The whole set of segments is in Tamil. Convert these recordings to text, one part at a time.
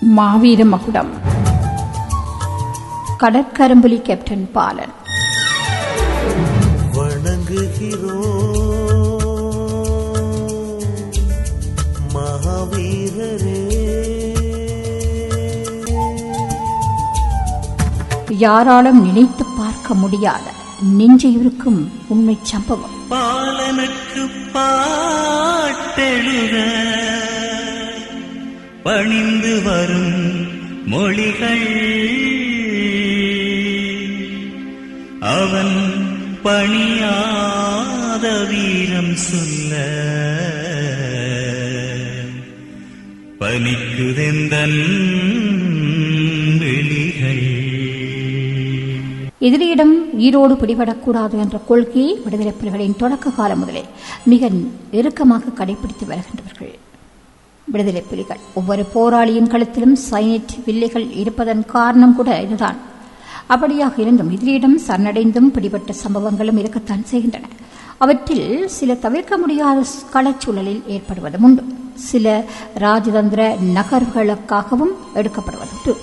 மாவீர மகுடம். கடற்கரும்புலி கேப்டன் பாலன். வணங்குகிறோம் மகாவீரரே. யாராலும் நினைத்து பார்க்க முடியாத நெஞ்சையுருக்கும் உண்மை சம்பவம். பாலனுக்கு பாட்டெழுத பணிந்து வரும் மொழிகள் அவன் பணியாத வீரம் சொல்ல பனிக்குதெந்தன் விழிகள். எதிரியிடம் ஈரோடு பிடிபடக்கூடாது என்ற கொள்கையை விடுதலை புலிகளின் தொடக்க காலம் முதலே மிக இறுக்கமாக கடைபிடித்து வருகின்றவர்கள் விடுதலை புலிகள். ஒவ்வொரு போராளியின் கழுத்திலும் சைனட் வில்லைகள் இருப்பதன் காரணம் கூட இதுதான். அப்படியாக இருந்தும் எதிரியிடம் சரணடைந்தும் பிடிபட்ட சம்பவங்களும் இருக்கத்தான் செய்கின்றன. அவற்றில் சில தவிர்க்க முடியாத களச்சூழலில் ஏற்படுவதும் உண்டு. சில ராஜதந்திர நகர்வுகளுக்காகவும் எடுக்கப்படுவதுண்டு.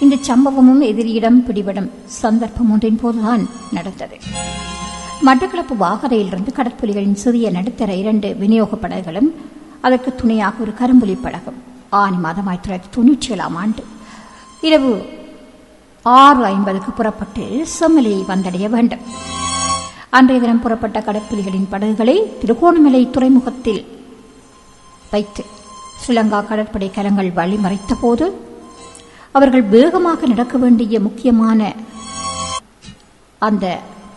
இந்த சம்பவமும் எதிரியிடம் பிடிபடும் சந்தர்ப்பம் ஒன்றின் போதுதான் நடந்தது. மட்டக்களப்பு வாகரையிலிருந்து கடற்புலிகளின் சிறிய நடுத்தர 2 விநியோக படகுகளும் அதற்கு துணையாக ஒரு கரும்புலி படகும் ஆனி மாதம் 1997 ஆண்டு இரவு 6:50 புறப்பட்டு செம்மலையை வந்தடைய வேண்டும். அன்றைய தினம் புறப்பட்ட கடற்புலிகளின் படகுகளை திருகோணமலை துறைமுகத்தில் வைத்து ஸ்ரீலங்கா கடற்படை கலங்கள் வழிமறைத்த போது அவர்கள் வேகமாக நடக்க வேண்டிய முக்கியமான அந்த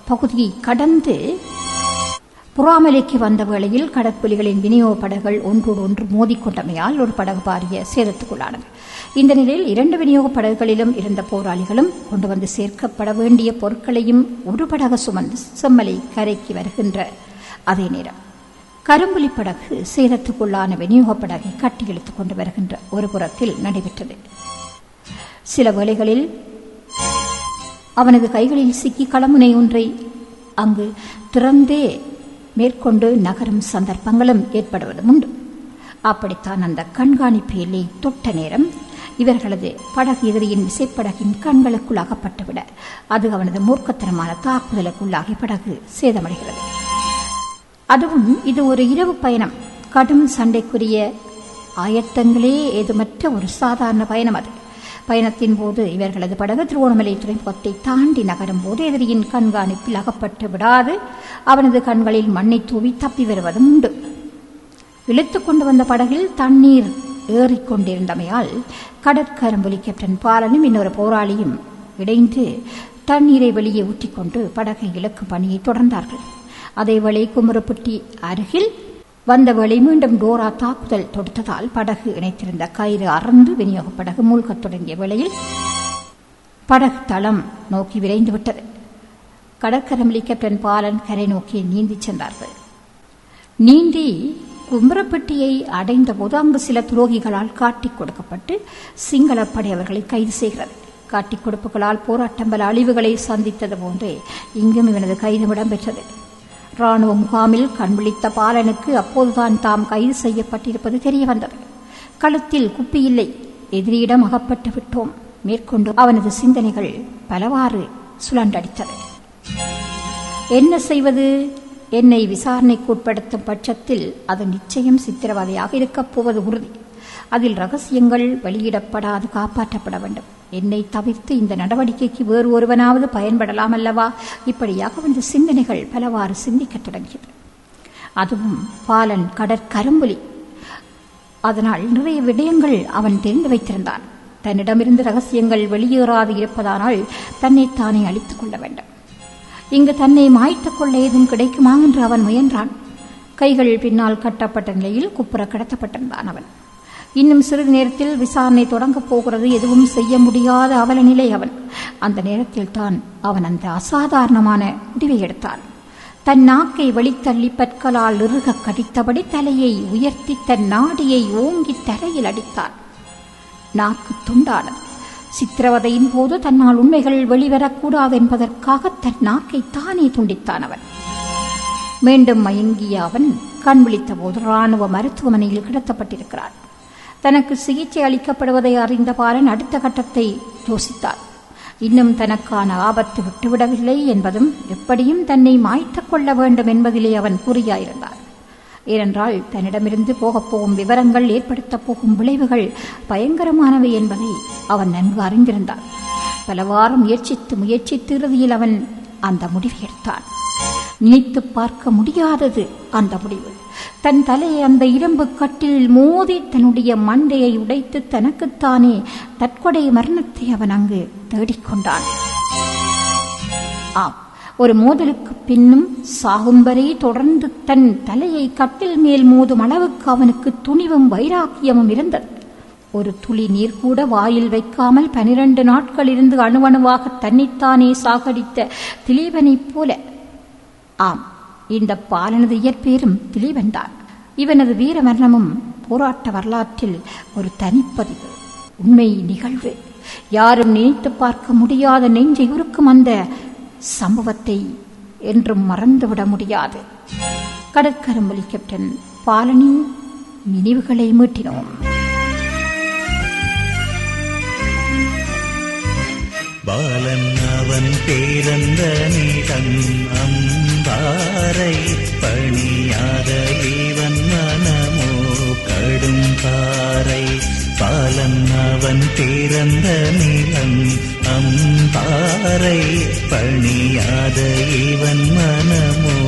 பகுதியை கடந்து புறாமலைக்கு வந்த வேளையில் கடற்புலிகளின் விநியோக படகுகள் ஒன்றோடு ஒன்று மோதிக்கொண்டமையால் ஒரு படகு பாரிய சேதத்துக்குள்ளானது. இந்த நிலையில் 2 விநியோக படகுகளிலும் இருந்த போராளிகளும் கொண்டு வந்து சேர்க்கப்பட வேண்டிய பொருட்களையும் ஒரு படகு சுமந்து செம்மலை கரைக்கு வருகின்ற அதே நேரம் கரும்புலி படகு சேதத்துக்குள்ளான விநியோக படகை கட்டி இழுத்துக் கொண்டு வருகின்ற ஒரு புறத்தில் நடைபெற்றது. சில வேளைகளில் அவனது கைகளில் சிக்கி களமுனை ஒன்றை அங்கு திறந்தே மேற்கொண்டு நகரும் சந்தர்ப்பங்களும் ஏற்படுவதும் உண்டு. அப்படித்தான் அந்த கண்காணிப்பு எல்லை தொட்ட நேரம் இவர்களது படகு எதிரியின் விசைப்படகின் கண்களுக்குள் அகப்பட்டுவிட அது அவனது மூர்க்கத்தனமான தாக்குதலுக்குள்ளாகி படகு சேதமடைகிறது. அதுவும் இது ஒரு இரவு பயணம். கடும் சண்டைக்குரிய ஆயத்தங்களே ஏதுமற்ற ஒரு சாதாரண பயணம். அது பயணத்தின் போது இவர்களது படகு திருவோணமலை துறைமுகத்தை தாண்டி நகரும் போது எதிரியின் கண்காணிப்பில் அகப்பட்டு விடாது அவனது கண்களில் மண்ணை தூவி தப்பி வருவதும் உண்டு. இழுத்துக் கொண்டு வந்த படகில் தண்ணீர் ஏறிக்கொண்டிருந்தமையால் கடற்கரும்புலி கேப்டன் பாலனும் இன்னொரு போராளியும் இணைந்து தண்ணீரை வெளியே ஊற்றிக்கொண்டு படகை இழக்கும் பணியை தொடர்ந்தார்கள். அதேவேளை குமரப்பட்டி அருகில் வந்த வேளை மீண்டும் டோரா தாக்குதல் தொடுத்ததால் படகு இணைத்திருந்த கயிறு அறந்து விநியோக படகு மூழ்கத் தொடங்கிய வேளையில் படகு தளம் நோக்கி விரைந்துவிட்டது. கடற்கரும்புலி கேப்டன் பாலன் கரை நோக்கி நீந்தி சென்றார்கள். நீந்தி குமரப்பட்டியை அடைந்த போது அங்கு சில துரோகிகளால் காட்டிக் கொடுக்கப்பட்டு சிங்களப்படை அவர்களை கைது செய்கிறது. காட்டிக் கொடுப்புகளால் போராட்டம் பல அழிவுகளை சந்தித்தது போன்றே இங்கும் இவனது கைது இடம்பெற்றது. ராணுவ முகாமில் கண்விழித்த பாலனுக்கு அப்போதுதான் தாம் கைது செய்யப்பட்டிருப்பது தெரிய வந்தது. களத்தில் குப்பி இல்லை, எதிரியிடம் அகப்பட்டு விட்டோம். மேற்கொண்டு அவனது சிந்தனைகள் பலவாறு சுழன்றடித்தது. என்ன செய்வது? என்னை விசாரணைக்கு உட்படுத்தும் பட்சத்தில் அது நிச்சயம் சித்திரவதையாக இருக்கப் போவது உறுதி. அதில் ரகசியங்கள் வெளியிடப்படாது காப்பாற்றப்பட வேண்டும். என்னை தவிர்த்து இந்த நடவடிக்கைக்கு வேறு ஒருவனாவது பயன்படலாம் அல்லவா? இப்படியாக அவனது சிந்தனைகள் பலவாறு சிந்திக்கத் தொடங்கியது. அதுவும் பாலன் கடற்கரும்புலி. அதனால் நிறைய விடயங்கள் அவன் தெரிந்து வைத்திருந்தான். தன்னிடமிருந்து ரகசியங்கள் வெளியேறாது இருப்பதானால் தன்னைத்தானே அழித்துக் கொள்ள வேண்டும். இங்கு தன்னை மாய்த்துக் கொள்ள ஏதும் கிடைக்குமா என்று அவன் முயன்றான். கைகள் பின்னால் கட்டப்பட்ட நிலையில் குப்புற கடத்தப்பட்டிருந்தான் அவன். இன்னும் சிறிது நேரத்தில் விசாரணை தொடங்கப் போகிறது. எதுவும் செய்ய முடியாத அவல நிலை அவன். அந்த நேரத்தில் தான் அவன் அந்த அசாதாரணமான முடிவை எடுத்தான். தன் நாக்கை வெளித்தள்ளி பற்களால் இறுக கடித்தபடி தலையை உயர்த்தி தன் நாடியை ஓங்கி தரையில் அடித்தான். நாக்கு துண்டானது. சித்திரவதையின் போது தன்னால் உண்மைகள் வெளிவரக்கூடாது என்பதற்காக தன் நாக்கை தானே துண்டித்தான் அவன். மீண்டும் மயங்கிய அவன் கண் விழித்த போது ராணுவ மருத்துவமனையில் கிடத்தப்பட்டிருக்கிறான். தனக்கு சிகிச்சை அளிக்கப்படுவதை அறிந்த பாலன் அடுத்த கட்டத்தை யோசித்தார். இன்னும் தனக்கான ஆபத்து விட்டுவிடவில்லை என்பதும் எப்படியும் தன்னை மாய்த்துக் கொள்ள வேண்டும் என்பதிலே அவன் குறியாயிருந்தார். ஏனென்றால் தன்னிடமிருந்து போகப்போகும் விவரங்கள் ஏற்படுத்தப் போகும் விளைவுகள் பயங்கரமானவை என்பதை அவன் நன்கு அறிந்திருந்தான். பலவாறு முயற்சித்து இறுதியில் அவன் அந்த முடிவை எடுத்தான். நினைத்து பார்க்க முடியாதது அந்த முடிவு. தன் தலையை அந்த இரும்பு கட்டில் மோதி தன்னுடைய மண்டையை உடைத்து தனக்குத்தானே தற்கொலை மரணத்தை அவன் அங்கு தேடிக்கொண்டான். ஆம், ஒரு மோதலுக்கு பின்னும் சாகும் வரை தொடர்ந்து தன் தலையை கட்டில் மேல் மோதும் அளவுக்கு அவனுக்கு துணிவும் வைராக்கியமும் இருந்தது. ஒரு துளி நீர் கூட வாயில் வைக்காமல் 12 நாட்கள் இருந்து அணுவணுவாக தன்னைத்தானே சாகடித்த திலீபனைப் போல. ஆம், இந்த பாலனது இயற்பேரும் திலீபன்தான். இவனது வீர மரணமும் போராட்ட வரலாற்றில் ஒரு தனிப்பதிவு, உண்மை நிகழ்வு. யாரும் நினைத்து பார்க்க முடியாத நெஞ்சை உருக்கும் அந்த சம்பவத்தை என்றும் மறந்துவிட முடியாது. கடற்கரும்புலி கேப்டன் பாலனின் நினைவுகளை மீட்டினோம். பாலன் அவன் பிறந்த நிலம் அம்பாறை, பணியாத இவன் மனமோ கடும் பாறை. பாலன் அவன் பிறந்த நிலம் அம்பாறை, பணியாத இவன் மனமோ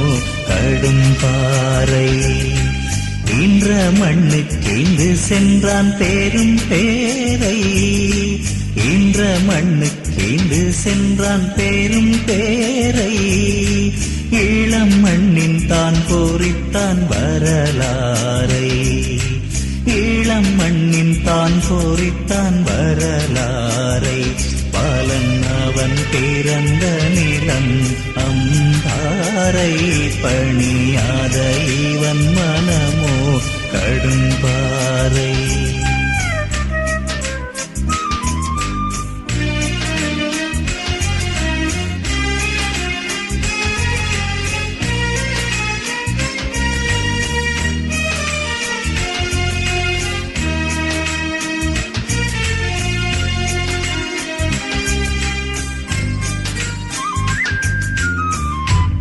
கடும் பாறை. இன்ற மண்ணுக்கெங்கு சென்றான் பேரும் பேரை, இன்ற மண்ணுக்கெங்கு சென்றான் பேரும் பேரை. இளம் மண்ணின் தான் போரித்தான் வரலாறை, இளம் மண்ணின் தான் போரித்தான் வரலாறை. பாலன் அவன் பிறந்த நிலம் அம்பாறை, பணியாத இவன் மனமோ கடும்பாறை.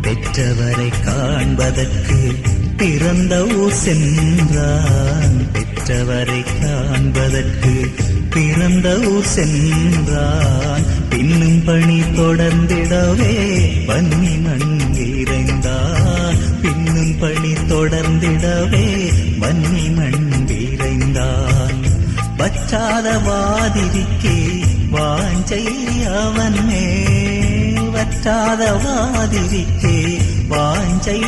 பெற்றவரை காண்பதற்கு பிறந்த ஊர் சென்றான், பெற்றவரை காண்பதற்கு பிறந்த ஊர் சென்றான். பின்னும் பணி தொடர்ந்திடவே வன்னி மண் விரைந்தான், பின்னும் பணி தொடர்ந்திடவே வன்னி மண் விரைந்தான். வச்சாத வாதிரிக்கே வாஞ்சை அவன் மேல், வற்றாத வாதிரிக்கே வாஞ்சை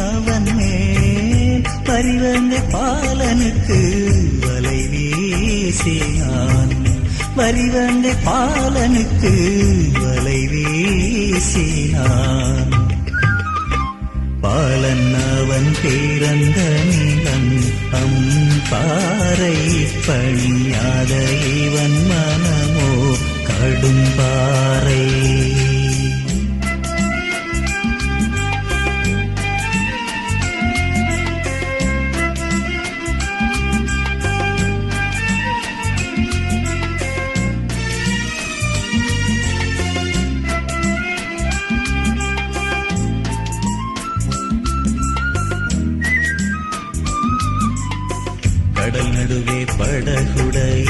அவன் மேல். பரிவந்த பாலனுக்கு வலை வீசினான், பரிவந்த பாலனுக்கு வலை வீசினான். பாலன் அவன் பிறந்த நிலம் அம்பாறை, பணியாத இவன் மனமோ கடும்பாறை. கடல் நடுவே படகுடைய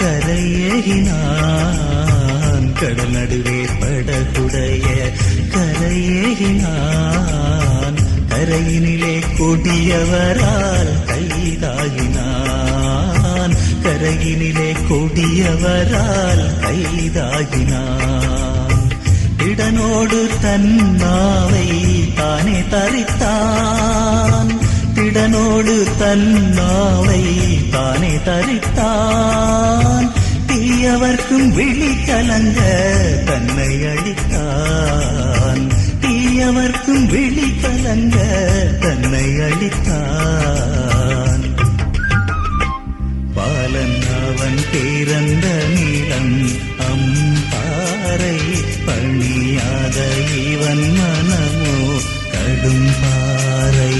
கரையேறினான், கடல் நடுவே படகுடைய கரையேறினான். கரையினிலே கொடியவரால் கைதாகினான், கரையினிலே கொடியவரால் கைதாகினான். திடனோடு தன்னாவை தானே தரித்தான், திடனோடு தன்னாவை தானே தரித்தான். தீயவர்க்கும் விழி கலங்க தன்னை அளித்தான், தீயவர்க்கும் விழி கலங்க தன்னை அளித்தான். பாலன் அவன் பிறந்த நிலம் அம்பாறை, பணியாத இவன் மனமோ கடும்பாறை.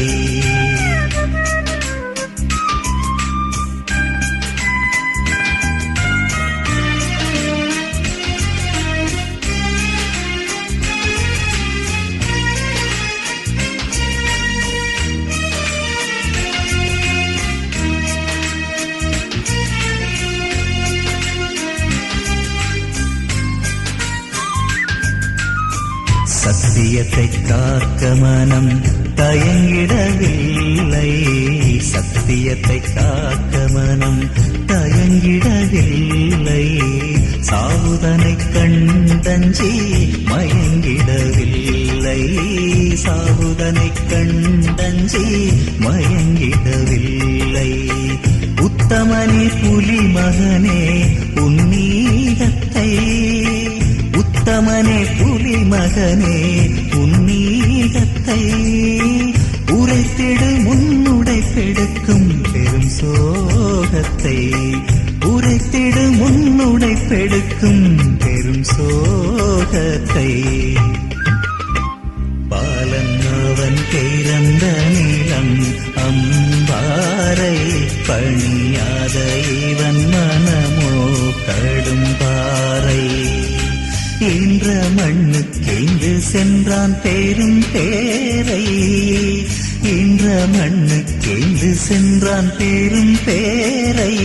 சத்தியத்தை காக்க மனம் தயங்கிடவில்லை, சத்தியத்தை காக்க மனம் தயங்கிடவில்லை, சாவுதனை கண்டஞ்சி மயங்கிடவில்லை, சாவுதனை கண்டஞ்சி மயங்கிடவில்லை. உத்தமனே புலி மகனே உன்னீகத்தை, உத்தமனே புலி மகனே உன்னீகத்தை, உரைத்திடு முன்னுடை பெடுக்கும் பெரும் சோகத்தை, உரைத்திடு முன்னுடை பெடுக்கும் பெரும் சோகத்தை. பாலன் அவன் பிறந்த நிலம் அம்பாறை, பணியாத இவன் மனமோ கடும் பாறை. என்ற மண்ணுக்கென்று சென்றான் பேரும் பேரை, என்ற மண்ணுக்கென்று சென்றான் பேரும் பேரை,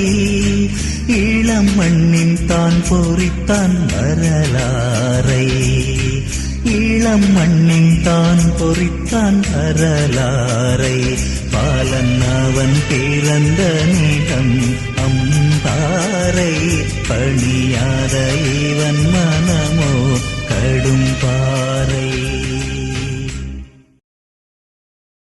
இளம் மண்ணின் தான் பொறித்தான் வரலாறை, இளம் மண்ணின் தான் பொறித்தான் வரலாறை. பாலன் அவன் பிறந்த நிலம் அம்பாறை, பணியாத இவன் மனமோ கடும் பாறை.